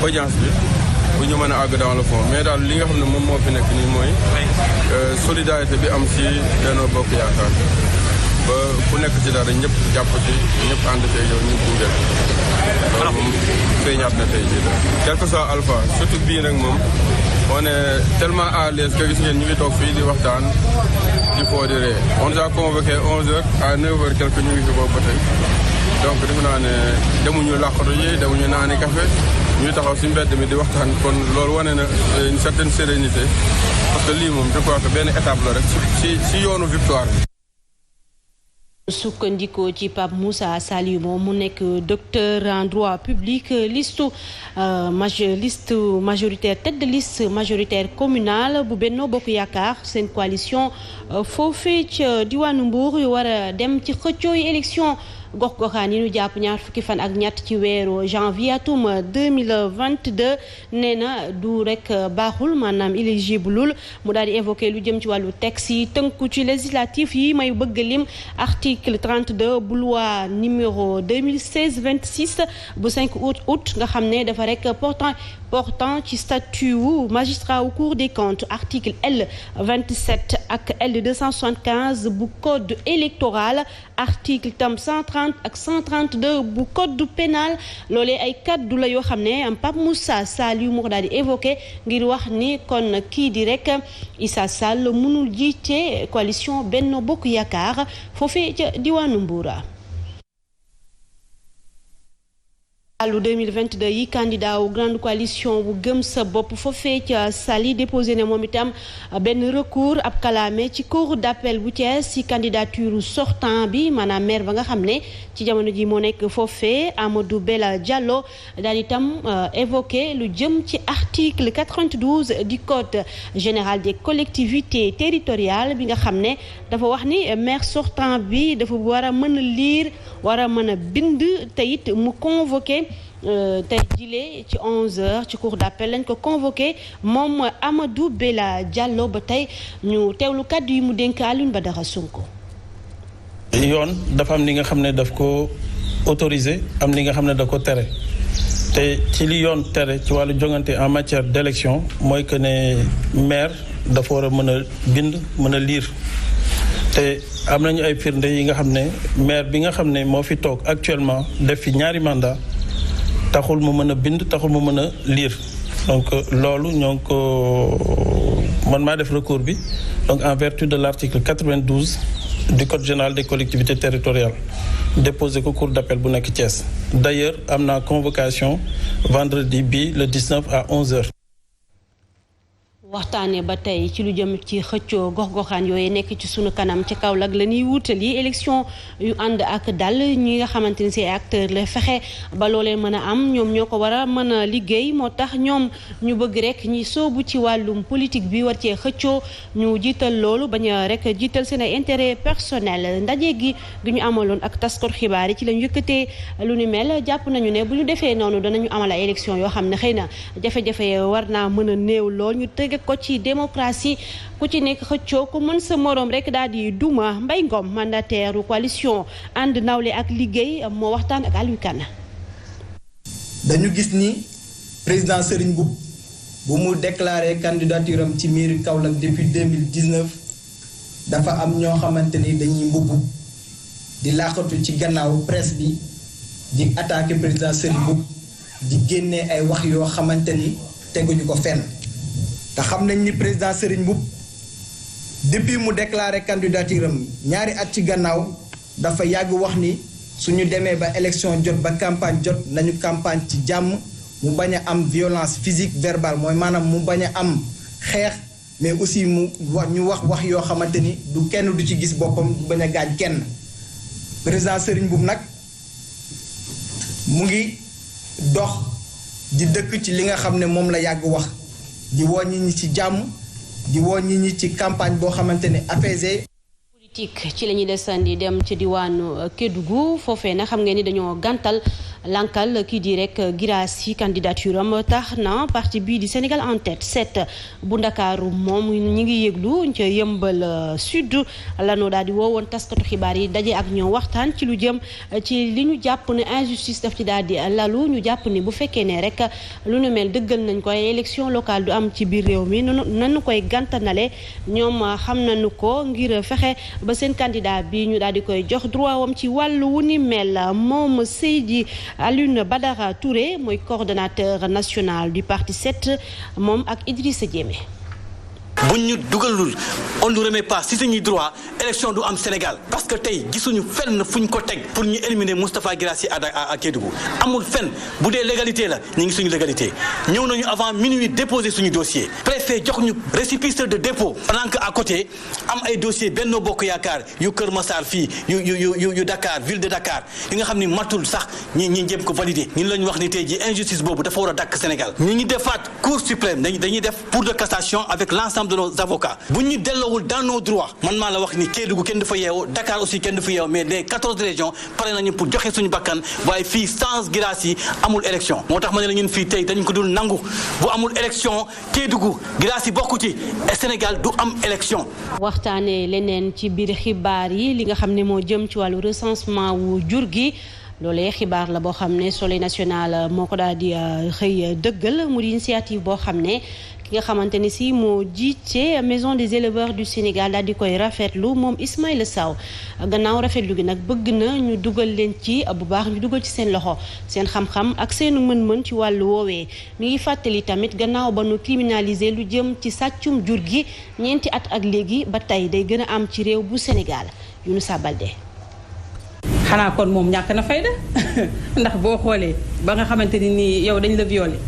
audience bi bu ñu mën a àgg dans le fond mais daal li nga xam ne moom moo fi nekk nii mooy solidarité bi am ci Benno Bokk Yaakaar ba ku nekk ci dara ñëpp jàpp ci ñëpp ànd tey yow ñu gunge loolu moom feeñaat na tey jii daal. quel que soit alpha surtout bii nag moom on est tellement à l'aise que gis ngeen ñu ngi toog fii di waxtaan di foo di ree on nous a convoqué 11h à 9h quelque ñu ngi fi boobu ba tey donc defe naa ne demuñu làqatu ji demuñu naani café ñuy taxaw si mbedd mi di waxtaan kon loolu wane na une certaine sérénité parce que lii moom je crois que benn étape la rek si yoonu victoire bi. sukkandikoo ci Pape Moussa Saliou moom mu nekk docteur en droit public liste majoritaire tête de liste majoritaire communale bu Benno Bokk Yaakaar seen coalition foofee ca diwaanu Mbour yu war a dem ci xëccooy élection gox-goxaan yi ñu jàpp ñaar fukki fan ak ñett ci weeru janvier atum 2022 nee na du rek baaxul maanaam éligible mu daal di évoqué lu jëm ci wàllu texte yi tënku ci législatif yi may bëgg lim article 32 bu loi numéro 2016-26 bu 5 août nga xam ne dafa rek portant ci statut wu magistrat au cour des comptes article L27 ak L275 bu code électoral article tam 130 ak 132 bu code pénal loolee ay kaddu la yoo xam ne Pape Moussa Saliou moo ko daal di évoqué ngir wax ni kon kii di rek Issa Sall mënul jiite coalition Benno Bokk Yaakaar foofee ca diwaanu Mboura. wàllu 2022 yi candidat wu grande coalition bu gëm sa bopp foofee ca Saly déposé ne moom itam benn recours ab kalaame ci cour d'appel bu Thiès ci candidature sortant bi maanaam maire ba nga xam ne ci jamono ji moo nekk foofee Amadou Bella Diallo daal itam évoqué lu jëm ci article 92 du code général des collectivités territoriales bi nga xam ne dafa wax ni maire sortant bi dafa war a mën a lire war a mën a bind te it mu convoqué tey jile ci 11h ci cour d'appel lañ ko convoqué moom Amadou Bella Diallo ba tey ñu teewlu kàddu yi mu dénk Alioune Badara Sonko. yoon dafa am li nga xam ne daf ko autorisé am li nga xam ne da ko tere te ci li yoon tere ci wàllu jongante en matière d'élection mooy que ne maire dafa war a mën a bind mën a lire te am nañu ay firnde yi nga xam ne maire bi nga xam ne moo fi toog actuellement def fi ñaari mandat taxul mu mën a bind taxul mu mën a lire donc loolu ñoo ngi ko man maa def recours bi donc en vertu de l'article 92 du code général des collectivités territoriales déposé ko cour d'appel bu nekk Thiès d'ailleurs am naa convocation vendredi bi le 19 à 11h. waxtaane ba tey ci lu jëm ci xëccoo gox-goxaan yooyu nekk ci sunu kanam ci Kaolack la ñuy wutali élection yu ànd ak dal ñi nga xamante ni si acteur la fexe ba loolee mën a am ñoom ñoo ko war a mën a liggéey moo tax ñoom ñu bëgg rek ñi soobu ci wàllum politique bi war cee xëccoo ñu jiital loolu bañ a rek jiital seen ay intérêt personnel ndaje gi ñu amaloon ak taskot xibaar yi ci lañu yëkkatee lu ni mel jàpp nañu ne bu ñu defee noonu danañu amal ay élection yoo xam ne xëy na jafe-jafe war naa mën a néew lool ñu tëgg ko ci démocratie ku ci nekk xëccoo ku mën sa moroom rek daal di duma Mbaye Ngom mandataire coalition ànd nawle ak liggéey moo waxtaan ak Aliou Kane. dañu gis ni président Serigne Mboup bu mu déclaré candidature am ci mairie Kaolack depuis 2019 dafa am ñoo xamante ni dañuy mbubb di laaxatu ci gannaaw presse bi di attaquer président Serigne Mboup di génnee ay wax yoo xamante ni teguñu ko fenn. te xam nañ ni président Serigne Mboup depuis mu déclaré candidature am ñaari at ci gannaaw dafa yàgg wax ni suñu demee ba élection jot ba campagne jot nañu campagne ci jàmm mu bañ a am violence physique verbale mooy maanaam mu bañ a am xeex mais aussi mu ñu wax yoo xamante ni du kenn du ci gis boppam du bañ a gaañ kenn président Serigne Mboup nag mu ngi dox di dëkk ci li nga xam ne moom la yàgg wax di woo nit ñi ci jàmm di woo nit ñi ci campagne boo xamante ne apaisée. ci la ñuy desandi dem ci diwaanu Kédougou foofee na xam ngeen ni dañoo gàntal lankal kii di rek Guirassy candidature am tax na parti bii di Sénégal en tête 7 bu Ndakaaru moom ñi ngi yëglu ca Yëmbal Sud lanoo daal di woowoon taskatu xibaar yi daje ak ñoom waxtaan ci lu jëm ci li ñu jàpp ne injustice daf ci daal di lalu ñu jàpp ni bu fekkee ne rek lu nu mel dëggal nañ ko élection locale du am ci biir réew mi nanu koy gàntanale ñoom xam nañu ko ngir fexe ba seen candidat bi ñu daal di koy jox droit wam ci wàllu wu ni mel moom Seydi Alioune Badara Touré mooy coordonnateur national du parti 7 moom ak Idrissa Diémé. buñ ñu dugalul on ne remet pas si suñuy droit élection du am Sénégal parce que tey gisuñu fenn fuñ ko teg pour ñu éliminer Moustapha Guirassy à Kédougou amul fenn bu dee légalité la ñu ngi suñu légalité ñëw nañu avant minuit déposer suñu dossier préfet jox ñu récépissé de dépôt pendant que à côté am ay dossier Benno Bokk Yaakaar yu Kër Massar fii yu Dakar ville de Dakar yi nga xam ni matul sax ñi jëm ko valider ñun la ñu wax ni tey ji injustice boobu dafa war a dakk Sénégal ñu ngi defaat Cour suprême dañuy def cour de cassation avec l'ensemble de nos avocats bu ñu delloowul dans nos droits man maa la wax ni Kédougou kenn du fa yeewoo Dakar aussi kenn du fa yeewoo mais les 14 régions pare nañu pour joxe suñu bakkan waaye fii sans Guirassy amul élection moo tax ma ne la ñun fii tey dañ ko dul nangu bu amul élection Kédougou Guirassy bokku ci Sénégal du am élection. waxtaanee leneen ci biir xibaar yi li nga xam ne moo jëm ci wàllu recensement wu jur gi. loolee xibaar la boo xam ne Soleil national moo ko daal di xëy dëggal mu di initiative boo xam ne ki nga xamante ni si moo jiite maison des éleveurs du Sénégal daal di koy rafetlu moom Ismaïla Sow gannaaw rafetlu gi nag bëgg na ñu dugal leen ci bu baax ñu dugal ci seen loxo seen xam-xam ak seenu mën-mën ci wàllu woowee mi ngi fàttali tamit gannaaw ba nu criminaliser lu jëm ci sàccum jur gi ñeenti at ak léegi ba tey day gën a am ci réew bu Sénégal Younoussa Baldé. xanaa kon moom ñàkk na fayda ndax boo xoolee ba nga xamante ni nii yow dañ la violé.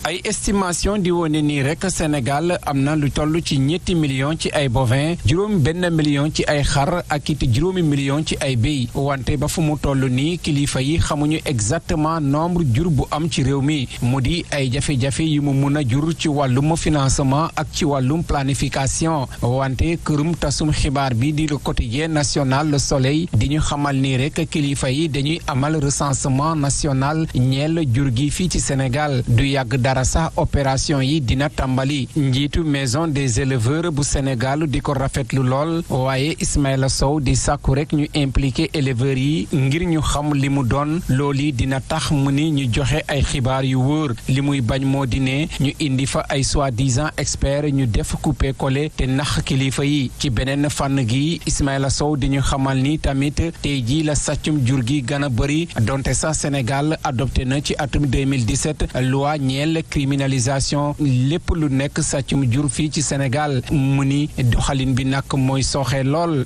ay estimation di wone nii rek Sénégal am na lu toll ci 7 millions ci ay bovin juróom benn million ci ay xar ak it juróomi million ci ay béy wante ba fu mu toll nii kilifa yi xamuñu exactement nombre jur bu am ci réew mi mu di ay jafe-jafe yu mu mun a jur ci wàllum financement ak ci wàllum planification wante kërum tasum xibaar bi di le quotidien national Le Soleil di ñu xamal nii rek kilifa yi dañuy amal recensement national ñeel jur gi fii ci Sénégal du yàgg dara sax opération yi dina tàmbali njiitu maison des éleveurs bu Sénégal di ko rafetlu lool waaye Ismaïla Sow di sàkku rek ñu impliqué éleveurs yi ngir ñu xam li mu doon loolu dina tax mu ni ñu joxe ay xibaar yu wóor li muy bañ moo di ne ñu indi fa ay soi-disant experts ñu def coupé collé te nax kilifa yi ci beneen fànn gi Ismaïla Sow di ñu xamal ni tamit tey jii la sàccum jur gi gën a bëri donte sax Sénégal adopté na ci atum 2017 loi ñeel criminalisation lépp lu nekk sàccum jur fii ci Sénégal mu ni doxalin bi nag mooy sooxe lool.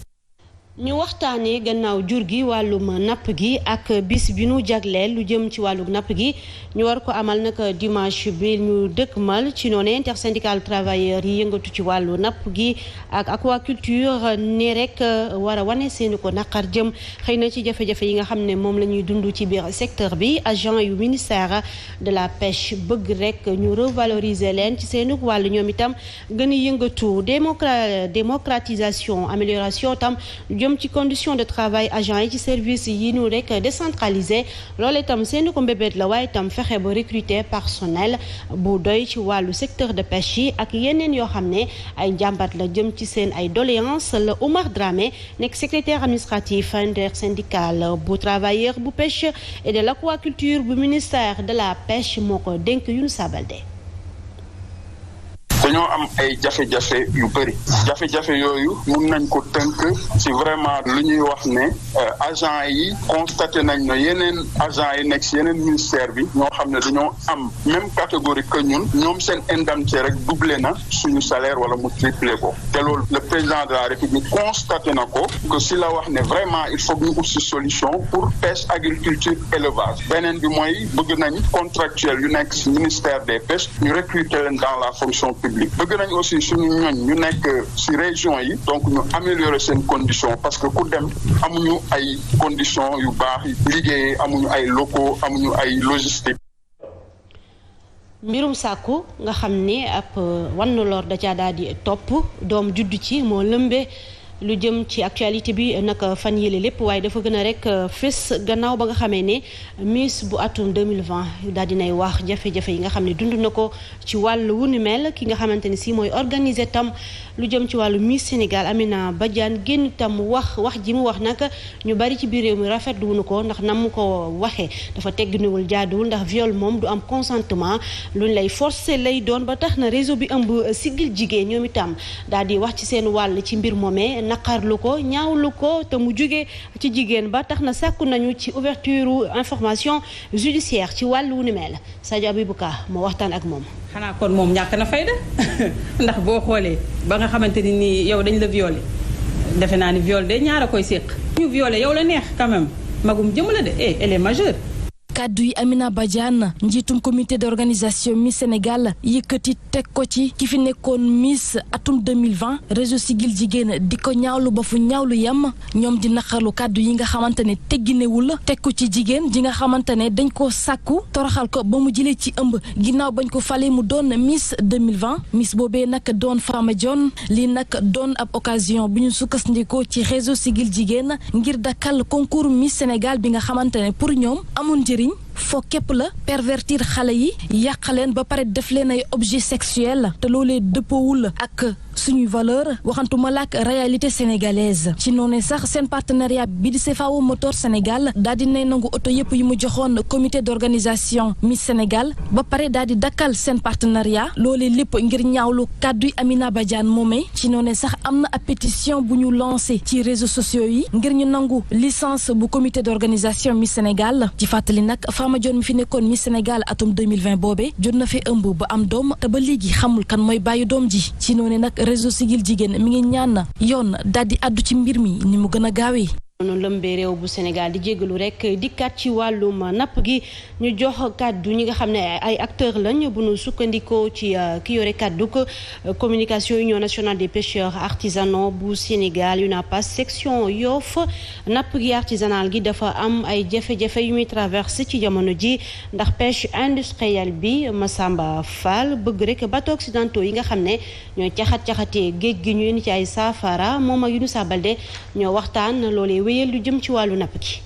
ñu waxtaanee gannaaw jur gi wàllum napp gi ak bis bi nu jagleel lu jëm ci wàllu napp gi ñu war ko amal nag dimanche bi ñu dëkkmal ci noonu intersyndical travailleurs yi yëngatu ci wàllu napp gi ak aquaculture ne rek war a wane seeni ko naqar jëm xëy na ci jafe-jafe yi nga xam ne moom la ñuy dund ci biir secteur bi agent yu ministère de la pêche bëgg rek ñu revaloriser leen ci seeni wàllu ñoom itam gën a yëngatu démocratisation amélioration tam jëm ci condition de travail agent yi ci service yi ñu rek décentralisé loolu itam seeni ko mbébét la waaye itam fexe ba recruter personnel bu doy ci wàllu secteur de pêche yi ak yeneen yoo xam ne ay njàmbat la jëm ci seen ay doléances la Oumar Dramé nekk secrétaire administratif intersyndical bu travailleur bu pêche et de l'aquaculture bu ministère de la pêche moo ko dénk Younoussa Baldé. dañoo am ay jafe-jafe yu bëri jafe-jafe yooyu mun nañ ko tënk ci vraiment lu ñuy wax ne agent yi constaté nañ ne yeneen agent yi nekk ci yeneen ministère bi ñoo xam ne dañoo am même catégorie que ñun ñoom seen indemnité rek doublé na suñu salaire wala mu triplé ko te loolu le président de la République constaté na ko que si la wax ne vraiment il faut ñu ut ci solution pour pêche agriculture élevage beneen bi mooy bëgg nañ contractuel yu nekk ci ministère des pêches ñu recruter leen dans la fonction publique bëgg nañ aussi suñu ñoñ ñu nekk ci région yi donc ñu améliorer seen condition parce que ku dem amuñu ay conditions yu baax liggéeyee amuñu ay locaux amuñu ay logistique. mbirum sàkku nga xam ne ab wann lor da caa daal di topp doom juddu ci moo lëmbe lu jëm ci actualité bi naka fan yële lépp waaye dafa gën a rek fés gannaaw ba nga xamee ne Miss bu atum 2020 daal dinay wax jafe-jafe yi nga xam ne dund na ko ci wàllu wu ni mel ki nga xamante ne si mooy organiser tam lu jëm ci wàllu Miss Sénégal Amina Badiane génn tam wax ji mu wax nag ñu bari ci biir réew mi rafetlu wuñu ko ndax nam mu ko waxee dafa tegginuwul jaaduwul ndax viol moom du am consentement luñ lay forcer lay doon ba tax na réseau bi ëmb Siggil Jigéen ñoom itam daal di wax ci seen wàll ci mbir moomee naqarlu ko ñaawlu ko te mu jóge ci jigéen ba tax na sàkku nañu ci ouverture information judiciaire ci wàllu wu ni mel Sadio Abibouka moo waxtaan ak moom. xanaa kon moom ñàkk na fayda ndax boo xoolee ba nga xamante ni nii yow dañ la violé defe naa ni viol de ñaar a koy séq. ñu violé yow la neex quand même magum jëm la de elle est majeure. kàddu yi Amina Badiane njiitum comité d'organisation Miss Sénégal yëkkati teg ko ci ki fi nekkoon Miss atum 2020 réseau Siggil Jigéen di ko ñaawlu ba fu ñaawlu yem ñoom di naqarlu kàddu yi nga xamante ne tegginewul teg ko ci jigéen ji nga xamante ne dañ koo sàkku toroxal ko ba mu jëlee ci ëmb ginnaaw bañ ko falee mu doon Miss 2020 Miss boobee nag doon Fama Dione lii nag doon ab occasion bu ñu sukkandikoo ci réseau Siggil Jigéen ngir dakkal concours Miss Sénégal bi nga xamante ne pour ñoom amul njëriñ foo képp la pervertir xale yi yàqaleen ba pare def leen ay objet sexuel te loolee dëppoowul ak suñuy valeur waxantuma la ak réalité sénégalaise ci noonu sax seen partenariat bi di CFAO Motor Sénégal daal di nay nangu oto yëpp yu mu joxoon comité d'organisation Miss Sénégal ba pare daal di dakkal seen partenariat loolee lépp ngir ñaawlu kàdduy Amina Badiane moomee ci noonu sax am na ab pétition bu ñu lancé ci réseaux sociaux yi ngir ñu nangu licence bu comité d'organisation Miss Sénégal ci fàttali nag Fama Dione mi fi nekkoon Miss Sénégal atum 2020 boobee jot na fi ëmb ba am doom te ba léegi xamul kan mooy bàyyi doom ji ci noonu nag réseau Siggil Jigéen mi ngi ñaan yoon daal di àddu ci mbir mi ni mu gën a gaawee. noonu lëmbee réew bu Sénégal di jégalu rek dikkaat ci wàllum napp gi ñu jox kàddu ñi nga xam ne ay acteurs lañ bu nu sukkandikoo ci ki yore kàddu communication Union nationale des pêcheurs artisanaux bu Sénégal UNAPAS section Yoff napp gi artisanal gi dafa am ay jafe-jafe yu muy traversé ci jamono ji ndax pêche industrielle bi Massamba Fall bëgg rek bateaux occidentaux yi nga xam ne ñooy caxatee géej gi ñu indi ci ay saafara moom ak Younoussa Baldé ñoo waxtaan loolee lu jëm ci wàllu napp gi.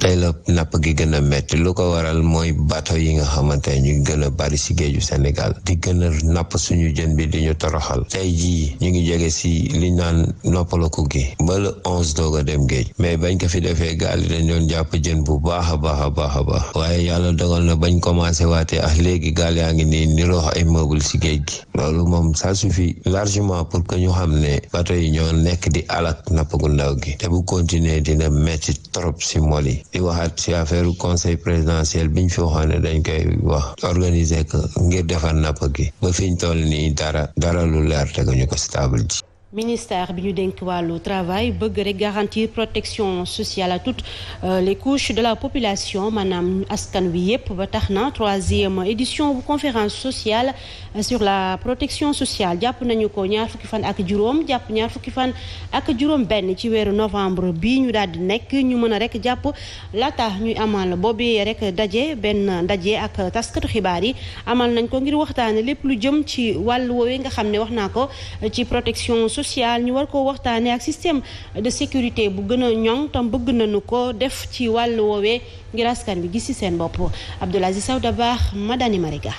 tey la napp gi gën a métti lu ko waral mooy bateau yi nga xamante ne ñu ngi gën a bari si géeju Sénégal di gën a napp suñu jën bi di ñu toroxal tey jii ñu ngi jóge si liñ naan noppalaku gi ba le 11 doog a dem géej mais bañ ko fi defee gaal yi dañ doon jàpp jën bu baax a baax waaye yàlla dogal na bañ commencé waatee ak léegi gaal yaa ngi nii niroo ay meuble si géej gi loolu moom ça suffit largement pour que ñu xam ne bateau yi ñoo nekk di alak napp gu ndaw gi te bu continuer dina métti trop si mol yi di waxaat ci affaire conseil présidentiel biñ fi waxoon ne dañ koy wax organiser ko ngir defar napp gi ba fiñ toll nii dara lu leer teguñu ko ci table ji. ministère bi ñu dénk wàllu travail bëgg rek garantir protection sociale à toutes les couches de la population maanaam askan wi yépp ba tax na 3e édition bu conférence sociale sur la protection sociale jàpp nañu ko ñaar fukki fan ak juróom jàpp ñaar fukki fan ak juróom benn ci weeru novembre bi ñu daal di nekk ñu mën a rek jàpp laata ñuy amal boobi rek benn ndaje ak taskatu xibaar yi amal nañ ko ngir waxtaane lépp lu jëm ci wàllu woowee nga xam ne wax naa ko ci protection sociale ñu war ko waxtaane ak système de sécurité bu gën a ñoŋ tam bëgg nañu ko def ci wàllu woowee ngir askan bi gis ci seen bopp Abdoulaziz Sawda Baax Madani Mariga.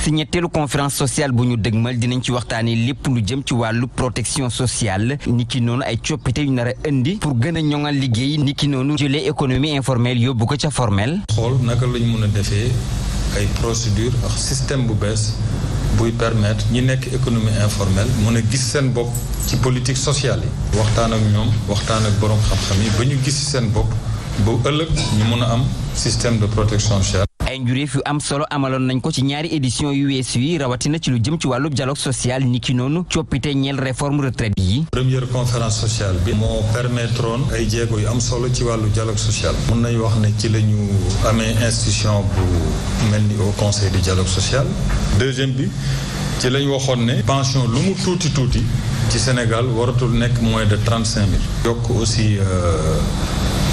si ñetteelu conférence sociale bu ñu dëgmal dinañ ci waxtaanee lépp lu jëm ci wàllu protection sociale ni ki noonu ay coppite yu nar a indi pour gën a ñoŋal liggéey ni ki noonu jëlee économie informelle yóbbu ko ca formel. xool naka lañ mën a defee ay procédure ak système bu bees buy permettre ñi nekk économie informelle mën a gis seen bopp ci politique sociale yi. waxtaan ak ñoom waxtaan ak borom xam-xam yi ba ñu gis seen bopp ba ëllëg ñu mën a am système de protection sociale. ay njuréef yu am solo amaloon nañ ko ci ñaari édition yu weesu yi rawatina ci lu jëm ci wàllu dialogue social ni ki noonu coppite ñeel réforme retraite yi. première conférence sociale bi moo permettroon ay jéego yu am solo ci wàllu dialogue social. mun nañu wax ne ci la ñu amee institution bu mel ni au conseil du dialogue social. deuxième bi ci la ñu waxoon ne pension lu mu tuuti ci Sénégal waratul nekk moins de 35 000. yokk aussi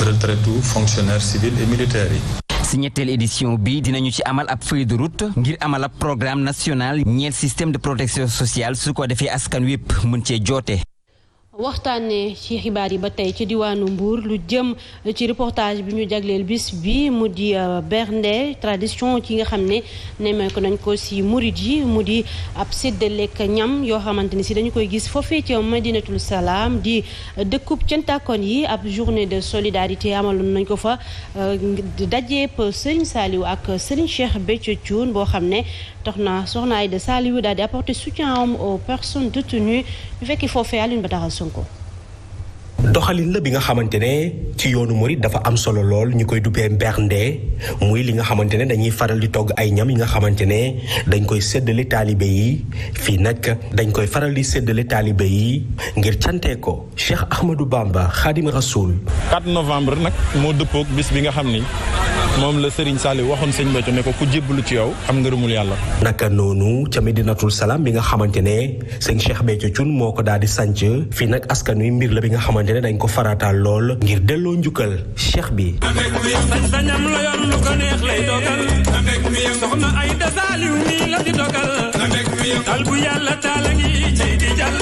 retraite fonctionnaires civils et militaires yi. si ñetteel édition bi dinañu ci amal ab feuille de route ngir amal ab programme national ñeel système de protection sociale su ko defee askan wépp mën cee joote. waxtaanee ci xibaar yi ba tey ci diwaanu Mbour lu jëm ci reportage bi ñu jagleel bis bi mu di bernde tradition ci nga xam ne nemmeeku nañ ko si murid yi mu di ab séddaleek ñam yoo xamante ni si dañu koy gis foofee ci Madinatul Salaam di dëkkub cantakon yi ab journée de solidarité amaloon nañ ko fa dajeep Serigne Saliou ak Serigne Cheikh Béthio Thioune boo xam ne soxna Aïda Saliou daal di apporter soutien aux personnes détenues ñu fekki foofee Alioune Badara Sonko. doxalin la bi nga xamante ne ci yoonu murid dafa am solo lool ñu koy duppee bernde muy li nga xamante ne dañuy faral di togg ay ñam yi nga xamante ne dañ koy séddale taalibe yi fii nag dañ koy faral di séddale taalibe yi ngir cantee ko Cheikh Ahmadou Bamba Khadim Rasoul. 4 novembre nag moo dëppook bis bi nga xam ni moom la Serigne Saliou waxoon sëñ Béthio ne ko ku jébbalu ci yow am ngërëmul yàlla. naka noonu ca Medinatul Salaam bi nga xamante ne sëñ Cheikh Béthio Thioune moo ko daal di sanc fii nag askan wi mbir la bi nga xamante ne dañ ko farataal lool ngir delloo njukkal cheikh bi. sañ-sañam la yor lu ko neex lay dogal soxna Aïda Saliou nii la di dogal tal bu yàlla taala ngi ci di jàll.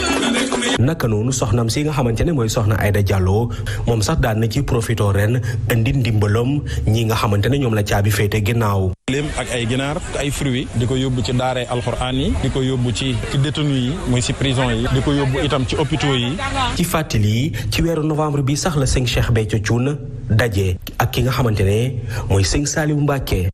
naka noonu soxnam si nga xamante ne mooy soxna Aïda Diallo moom sax daan na ci profito ren indi ndimbalam ñi nga xamante ne ñoom la caabi féete ginnaaw. léem ak ay ginaar ay fruits di ko yóbbu ci daaree alxuraan yi di ko yóbbu ci détenu yi mooy ci prison yi di ko yóbbu itam ci hôpitaux yi. ci fàttali ci weeru novembre bi sax la sëñ Cheikh Béthio Thioune daje ak ki nga xamante ne mooy sëñ Saliou Mbacké.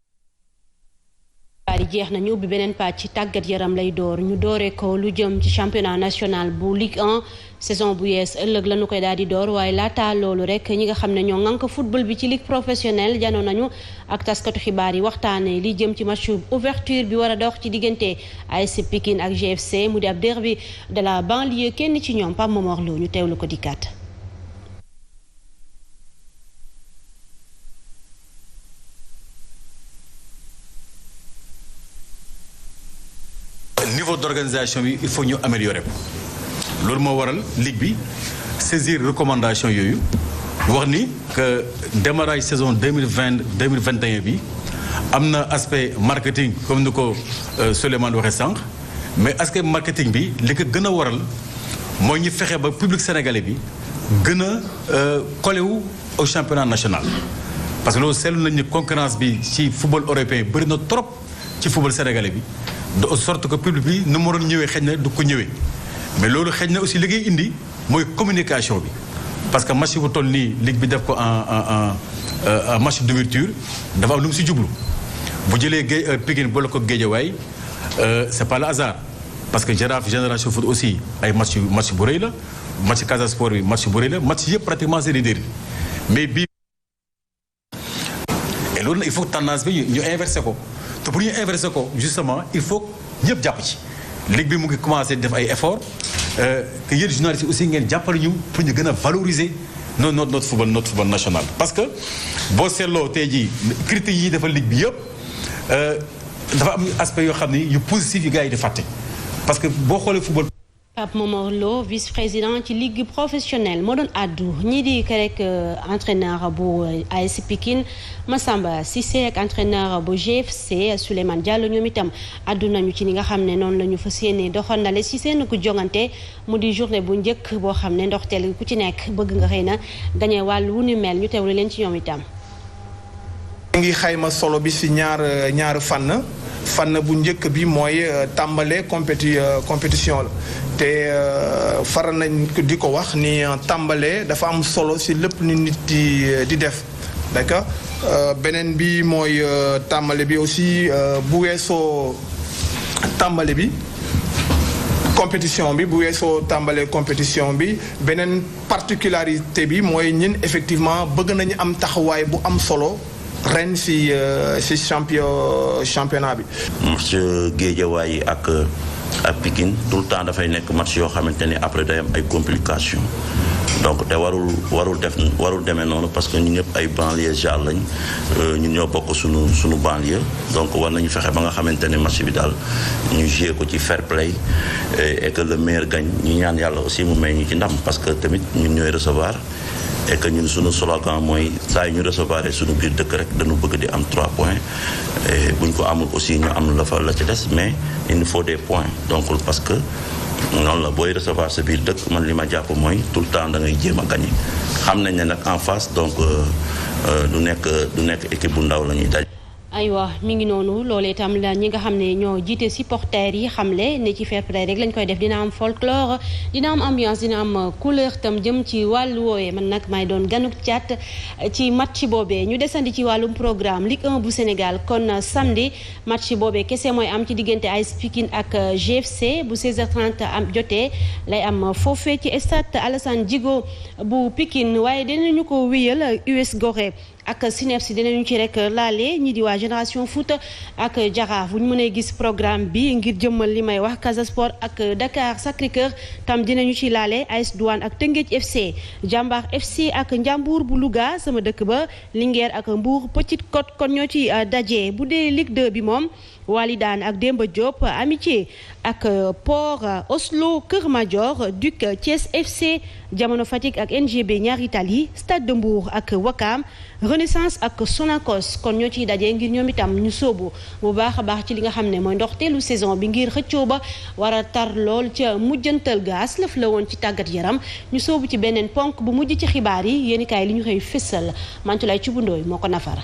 bari jeex na ñu ubbi beneen pàcc ci tàggat yaram lay door ñu dooree ko lu jëm ci championnat national bu Ligue 1 saison bu yees ëllëg la ñu koy daal di door waaye laata loolu rek ñi nga xam ne ñoo ŋànk football bi ci ligue professionnelle janoo nañu ak taskatu xibaar yi waxtaanee li jëm ci match ouverture bi war a dox ci diggante ASC Pikine ak GFC mu di ab derby de la banlieue kenn ci ñoom Pape Momar Lo ñu teewlu ko dikkaat. niveau d'organisation bi il faut ñu améliorer ko loolu moo waral ligue bi saisir recommandation yooyu wax ni que démarrage saison 2021 bi am na aspect marketing comme ni ko Souleymane waxee sànq mais aspect marketing bi li ko gën a waral mooy ñu fexe ba public sénégalais bi gën a collé wu au championnat national parce que loolu seetlu nañ ni concurrence bi ci football européen bëri na trop ci football sénégalais bi de sorte que public bi nu mu waroon ñëwee xëy na du ko ñëwee mais loolu xëy na aussi li ngay indi mooy communication bi parce que match bu toll nii ligue bi def ko en match d'ouverture dafa am lu mu si jublu bu jëlee Pikine boole ko Guédiawaye c'est pas le hasard parce que Jaraaf Génération Foot aussi ay match bu rëy la match Casa Sport bi match bu rëy la match yëpp pratiquement c'est des derby mais bii et loolu nag il faut tendance bi ñu inversé ko te pour ñu inverser ko justement il faut ñëpp jàpp ci ligue bi mu ngi commencé def ay efforts que yéen journalistes aussi ngeen jàppale ñu pour ñu gën a valoriser notre football national. parce que boo seetloo tey jii critiques yi dafa ligue bi yëpp dafa am aspect yoo xam ni yu positif yu gars yi di fàtte parce que boo xoolee football. Pape Momar Lo vice-président ci ligue professionnelle moo doon addu ñii di rek entraîneur bu AS Pikine Massamba Cissé ak entraîneur bu GFC Souleymane Diallo ñoom itam addu nañu ci ni nga xam ne noonu la ñu fas yéene doxandale ci seen ku jongante mu di journée bu njëkk boo xam ne ndoxteel ku ci nekk bëgg nga xëy na gañe wàllu wu ni mel ñu teewlu leen ci ñoom itam. ngi xayma solo bi ci ñaar fànn bu njëkk bi mooy tàmbale compétition la te faral nañ di ko wax ni tàmbale dafa am solo ci lépp ni nit di def d'accord beneen bi mooy tàmbale bi aussi bu weesoo tàmbale bi compétition bi bu weesoo tàmbale compétition bi beneen particularité bi mooy ñun effectivement bëgg nañu am taxawaay bu am solo ren ci championnat bi. match Guédiawaye ak Pikine tout le temps dafay nekk match yoo xamante ni après day am ay complications donc te warul demee noonu parce que ñun ñëpp ay banlieusards lañ ñun ñoo bokk suñu banlieue donc war nañu fexe ba nga xamante ne match bi daal ñu jouer ko ci fair play et que le meilleur gagne ñu ñaan yàlla aussi mu may ñu ci ndam parce que tamit ñun ñooy recevoir et que ñun suñu slogan mooy saa yu ñu recevoir suñu biir dëkk rek dañu bëgg di am 3 points et buñ ko amul aussi ñu am la fa la ci des mais il nous faut des points donc parce que noonu la booy recevoir sa biir dëkk man li ma jàpp mooy tout le temps da ngay jéem a gagné xam nañ ne nag en face donc du nekk équipe bu ndaw la ñuy daj. aywa mi ngi noonu loolee itam la ñi nga xam ne ñoo jiite supporters yi xamle ne ci fair play rek lañ koy def dina am folklore dina am ambiance dina am couleur tam jëm ci wàllu woowee man nag may doon ganuk caat ci match boobee ñu desandi ci wàllum programme Ligue 1 bu Sénégal kon samedi match boobee kese mooy am ci diggante AS Pikine ak GFC bu 16h30 am jotee lay am foofee ci stade Alassane Djigo bu Pikine waaye dinañu ko wéyal US Gorée ak Sineps dinañu ci rek laale ñi di waa Génération Foot ak Jaraaf bu ñu mënee gis programme bi ngir jëmmal li may wax Casa Sport ak Dakar Sacré-Cœur tam dinañu ci laale AS Douane ak Teungueth FC Jambar FC ak Njambour bu Louga sama dëkk ba Linguère ak Mbour Petite Côte kon ñoo ci daje bu dee Ligue 2 bi moom Walidane ak Demba Diop Amitié ak Port Oslo Kër Madior Duc Thiès FC Jamono Fatick ak NGB Ñaari Tali Stade de Mbour ak Wakam Renaissance ak Sonacos kon ñoo ciy daje ngir ñoom itam ñu sóobu bu baax a baax ci li nga xam ne mooy ndoxteelu saison bi ngir xëccoo ba war a tar lool ca mujjantal gaas lëf la woon ci tàggat yaram ñu sóobu ci beneen ponk bu mujj ci xibaar yi yéen kaay li ñu xëy fësal Mantulaay Cubundooy moo ko nafara.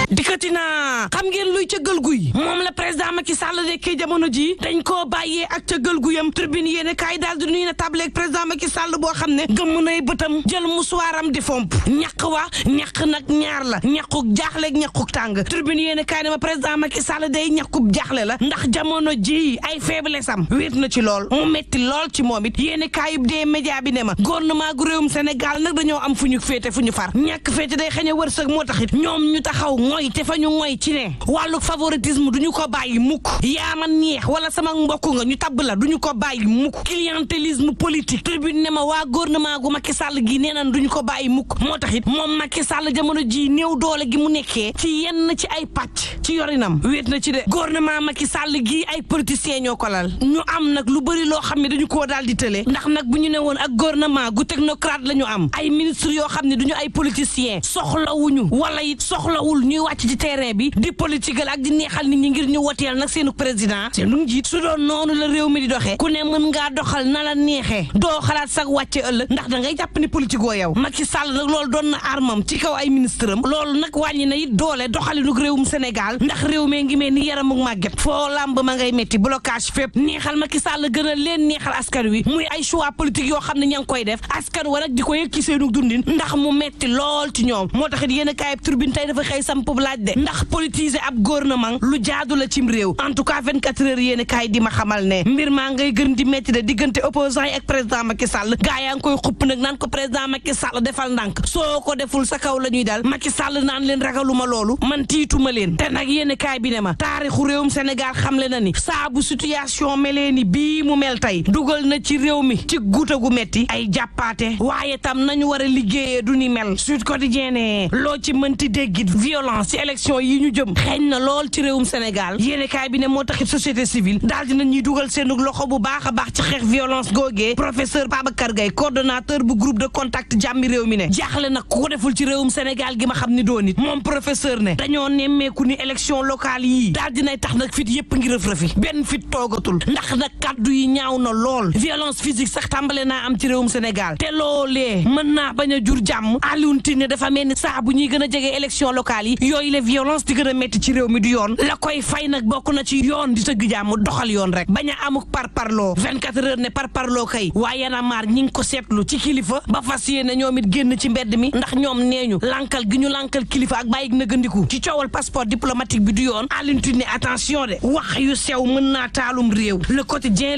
dikkati naa xam ngeen luy cëggal guy moom la président Macky Sall nekkee jamono ji dañ koo bàyyee ak cëggal guyam tribune yéene kaay daal di nuy na tableeg président Macky Sall boo xam ne gëmm nay bëtam jël musuwaaram di fomp ñaq wa ñaq nag ñaar la ñaquk jaaxleeg ñaquk tàng tribune yéene kaay ne ma président Macky Sall day ñaqub jaaxle la ndax jamono ji ay faiblesse am wéet na ci lool mu metti lool ci moom it yéene kaayub dee média bi ne ma gouvernement gu réewum Sénégal nag dañoo am fu ñu féete fu ñu far ñàkk féete day xëñ a wërsëg moo taxit ñoom ñu taxaw te fa ñu ngoy ci ne wàllu favoritisme duñu ko bàyyi mukk yaa ma neex wala sama mbokk nga ñu tabb la duñu ko bàyyi mukk clientélisme politique tribune ne ma waa gouvernement gu Macky Sall gi nee nan duñu ko bàyyi mukk moo tax it moom Macky Sall jamono ji néew doole gi mu nekkee ci yenn ci ay pàcc ci yorinam wéet na ci de gouvernement Macky Sall gi ay politiciens ñoo ko lal ñu am nag lu bëri loo xam ne dañu koo daal di tële ndax nag bu ñu ne woon ak gouvernement gu technocrate la ñu am ay ministre yoo xam ne duñu ay politiciens soxlawuñu wala it soxlawul ñuy wàcc ci terrain bi di politique ak di neexal nit ñi ngir ñu woteel nag seenu président seenu njiit su doon noonu la réew mi di doxee ku ne mën ngaa doxal na la neexee doo xalaat sax wàcce ëllëg ndax da ngay jàpp ni politique oo yow Macky Sall nag loolu doon na armam ci kaw ay ministre am loolu nag wàññi na it doole doxalinu réewum Sénégal ndax réew mee ngi mel ni yaram ak màgget foo làmb ma ngay metti blocage fépp neexal Macky Sall gën a leen neexal askan wi muy ay choix politique yoo xam ne ña ngi koy def askan wa nag di ko yëg ci seenu dundin ndax mu metti lool ci ñoom moo taxit yéen a kaayib turbine tey dafa xëy samp laaj de ndax politiser ab gouvernement lu jaadu la cim réew en tout cas 24 heures yéen kaay di ma xamal ne mbir maa ngay gën di métti de diggante opposant yi ak président Macky Sall gaa yaa ngi koy xupp nag naan ko président Macky Sall defal ndànk soo ko deful sa kaw la ñuy dal Macky Sall naan leen ragaluma loolu man tiituma leen te nag yéen kaay bi ne ma taarixu réewum Sénégal xamle na ni saa bu situation melee ni bii mu mel tey dugal na ci réew mi ci guuta gu metti ay jàppaate waaye tam nañu war a liggéeyee du ni mel Sud Quotidien ne loo ci mënti déggit violence ci élection yi ñu jëm xeeñ na lool ci réewum Sénégal yéenekaay bi ne moo taxit société civile daal dina ñuy dugal seenu loxo bu baax a baax ci xeex violence googee professeur Babacar Gaye coordonnateur bu groupe de contact jàmmi réew mi ne jaaxle nag ku ko deful ci réewum Sénégal gi ma xam ni doon it moom professeur ne dañoo nemmeeku ni élection locale yii daal dinay tax nag fit yépp ngi rëf-rëfi benn fit toogatul ndax nag kaddu yi ñaaw na lool violence physique sax tàmbale naa am ci réewum Sénégal te loolee mën naa bañ a jur jàmm Alioune Tine dafa mel ni saa bu ñuy gën a jege élection locale yi yooyu les violence di gën a metti ci réew mi du yoon la koy fay nag bokk na ci yoon di tëgg jàmm doxal yoon rek bañ a amuk parparloo 24 heures ne parparloo kay waaye na maar ñi ngi ko seetlu ci kilifa ba fas yéene ñoom it génn ci mbedd mi ndax ñoom neeñu lankal gi ñu lankal kilifa ak bàyyig nëgëndiku ci coowal passeport diplomatique bi du yoon Alioune Tine ne attention de wax yu sew mën naa taalum réew le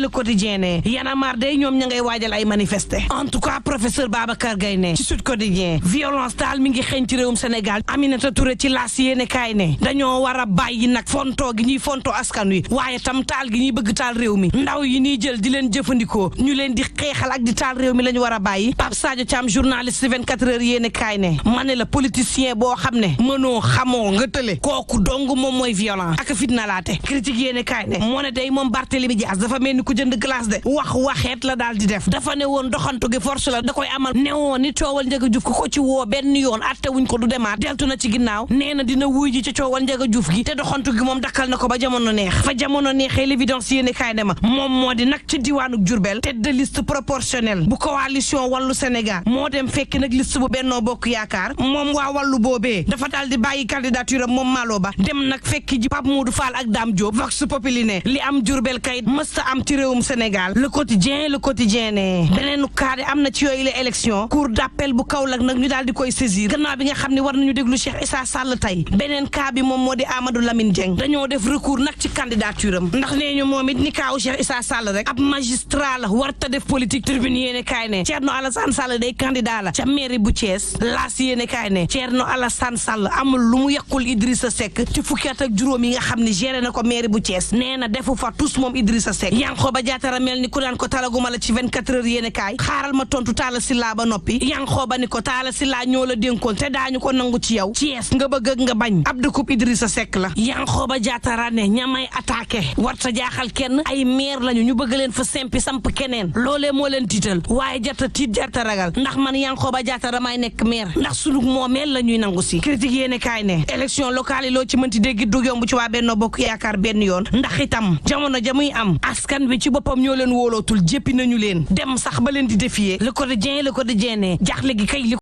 quotidien ne yana maar day ñoom ña ngay waajal ay manifester en tout cas professeur Babacar Gaye ne ci Sud Quotidien violence daal mi ngi xeeñ ci réewum Sénégal Aminata Touré ci laas yéene kaay ne dañoo war a bàyyi nag fontoo gi ñuy fonto askan wi waaye tam taal gi ñuy bëgg taal réew mi ndaw yi ñuy jël di leen jëfandikoo ñu leen di xeexal ak di taal réew mi la ñu war a bàyyi Pape Sadio Thiam journaliste 24 heures yéene kaay ne ma ne la politicien boo xam ne mënoo xamoo nga tële kooku dong moom mooy violent ak fitnalaate critique yéene kaay ne moo ne day moom Barthélémy Dias dafa mel ni ku jënd glace de waxeet la daal di def dafa ne woon doxantu gi force la da koy amal ne woon ni coowal Ndiaga Diouf ko ci woo benn yoon atte wuñ ko du demaat deltu na ci ginnaaw nee na dina wuy ji ci coowal Ndiaga Diouf gi te doxantu gi moom dakkal na ko ba jamono neex fa jamono neexee l'évidence yéene kaay ne ma moom moo di nag ci diwaanu Diourbel tête de liste proportionnelle bu coalition wàllu Sénégal moo dem fekk nag liste bu Benno Bokk Yaakaar moom waa wàllu boobee dafa daal di bàyyi candidature am moom Malo Ba dem nag fekk ji Pape Modou Fall ak Dame Diop Vox Populi ne li am Diourbel kay mësta am ci réewum Sénégal le quotidien ne beneen kaade am na ci yooyu la élection cour d'appel bu Kaolack nag ñu daal di koy saisir gannaaw bi nga xam ne war nañu déglu Cheikh Issa Sall tey beneen cas bi moom moo di Amadou Lamine Dieng dañoo def recours nag ci candidature am ndax nee ñu moom it ni kaaw Cheikh Issa Sall rek ab magistrat la warta def politique tribune yéene kaay ne Thierno Alassane Sall day candidat la ca mairie bu Thiès laas yéene kaay ne Thierno Alassane Sall amul lu mu yàqul Idrissa Seck ci fukki at ak juróom yi nga xam ne géré na ko mairie bu Thiès nee na defu fa tous moom Idrissa Seck Yankhoba Diattara mel ni ku daan ko talaguma la ci 24 heures yéene kaay xaaral ma tontu Talla Sylla ba noppi Yankhoba ni ko Talla Sylla ñoo la dénkoon te daañu ko nangu ci yow Thiès nga bëgg ak nga bañ Abdou Coupe Idrissa Seck la Yankhoba Diattara ne ñamay attaqué warta jaaxal kenn ay maire lañu ñu bëgg leen fa sempi samp keneen loolee moo leen tiital waaye jarta tiit jarta ragal ndax man Yankhoba Diattara may nekk maire ndax sunu moomeel la ñuy nangu si critique yéene kaay ne élection locale yi loo ci mënti dégg du yomb ci waa Benno Bokk Yaakaar benn yoon ndax itam jamono ja muy am askan bi ci boppam ñoo leen wóolootul jéppi nañu leen dem sax ba leen di défier le quotidien ne jaaxle gi kay